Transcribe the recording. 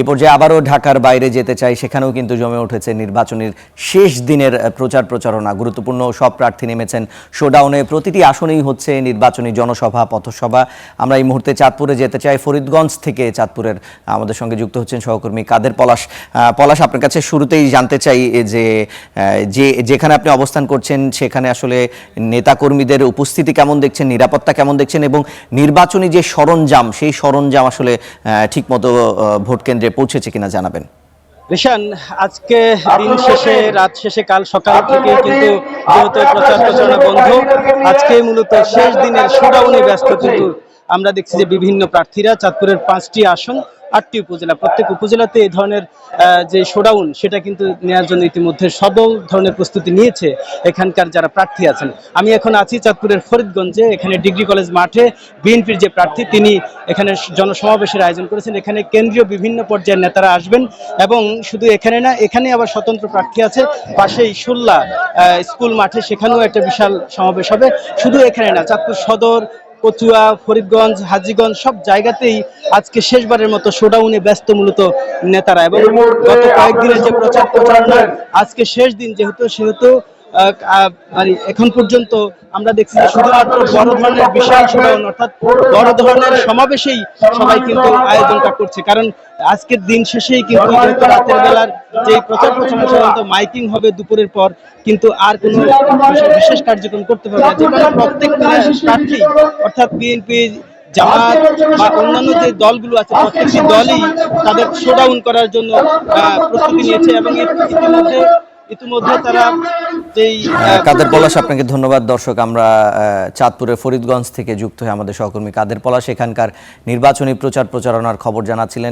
এই পর্যায়ে আবারও ঢাকার বাইরে যেতে চাই, সেখানেও কিন্তু জমে উঠেছে নির্বাচনের শেষ দিনের প্রচারণা। গুরুত্বপূর্ণ সব প্রার্থী নেমেছেন শোডাউনে। প্রতিটি আসনেই হচ্ছে নির্বাচনী জনসভা, পথসভা। আমরা এই মুহূর্তে চাঁদপুরে যেতে চাই। ফরিদগঞ্জ থেকে চাঁদপুরের আমাদের সঙ্গে যুক্ত হচ্ছেন সহকর্মী কাদের পলাশ। পলাশ, আপনার কাছে শুরুতেই জানতে চাই যে যেখানে আপনি অবস্থান করছেন সেখানে আসলে নেতাকর্মীদের উপস্থিতি কেমন দেখছেন, নিরাপত্তা কেমন দেখছেন, এবং নির্বাচনী যে সরঞ্জাম সেই সরঞ্জাম আসলে ঠিকমতো ভোট কেন্দ্রে পৌঁছেছে কিনা জানাবেন। ঋষান, আজকে দিন শেষে রাত শেষে কাল সকাল থেকে কিন্তু যেহেতু প্রচারণা বন্ধ, আজকে মূলত শেষ দিনের শোডাউনে ব্যস্ত কিন্তু আমরা দেখছি যে বিভিন্ন প্রার্থীরা চাঁদপুরের 5টি আসন 8টি উপজেলা, প্রত্যেক উপজেলাতে এই ধরনের যে শোডাউন সেটা কিন্তু নেওয়ার জন্য ইতিমধ্যে সদল ধরনের প্রস্তুতি নিয়েছে এখানকার যারা প্রার্থী আছেন। আমি এখন আছি চাঁদপুরের ফরিদগঞ্জে। এখানে ডিগ্রি কলেজ মাঠে বিএনপির যে প্রার্থী তিনি এখানে জনসমাবেশের আয়োজন করেছেন। এখানে কেন্দ্রীয় বিভিন্ন পর্যায়ের নেতারা আসবেন এবং শুধু এখানে না, এখানে আবার স্বতন্ত্র প্রার্থী আছে পাশেই শুল্লা স্কুল মাঠে, সেখানেও একটা বিশাল সমাবেশ হবে। শুধু এখানে না, চাঁদপুর সদর, কচুয়া, ফরিদগঞ্জ, হাজীগঞ্জ সব জায়গাতেই আজকে শেষবারের মতো শোডাউনে ব্যস্ত মূলত নেতারা। এবং গত কয়েকদিনের যে প্রচারণা আজকে শেষ দিন সেহেতু মানে এখন পর্যন্ত আমরা দেখছি যে শুধুমাত্র বড় ধরনের বিশাল শোডাউন অর্থাৎ বড় ধরনের সমাবেশেই সবাই কিন্তু আয়োজনটা করছে। কারণ আজকের দিন শেষেই কিন্তু রাতের বেলার যে প্রচারণা সাধারণত মাইকিং হবে দুপুরের পর, কিন্তু আর কোনো বিশেষ কার্যক্রম করতে পারবে না। যে কারণে প্রত্যেক প্রার্থী অর্থাৎ বিএনপি, জামাত বা অন্যান্য যে দলগুলো আছে প্রত্যেকটি দলই তাদের শোডাউন করার জন্য প্রস্তুতি নিয়েছে। এবং ইতিমধ্যে তারা কাদের পলাশ, আপনাকে ধন্যবাদ। দর্শক, আমরা চাঁদপুরের ফরিদগঞ্জ থেকে যুক্ত হয়ে আমাদের সহকর্মী কাদের পলাশ এখানকার নির্বাচনী প্রচারণার খবর জানাচ্ছিলেন।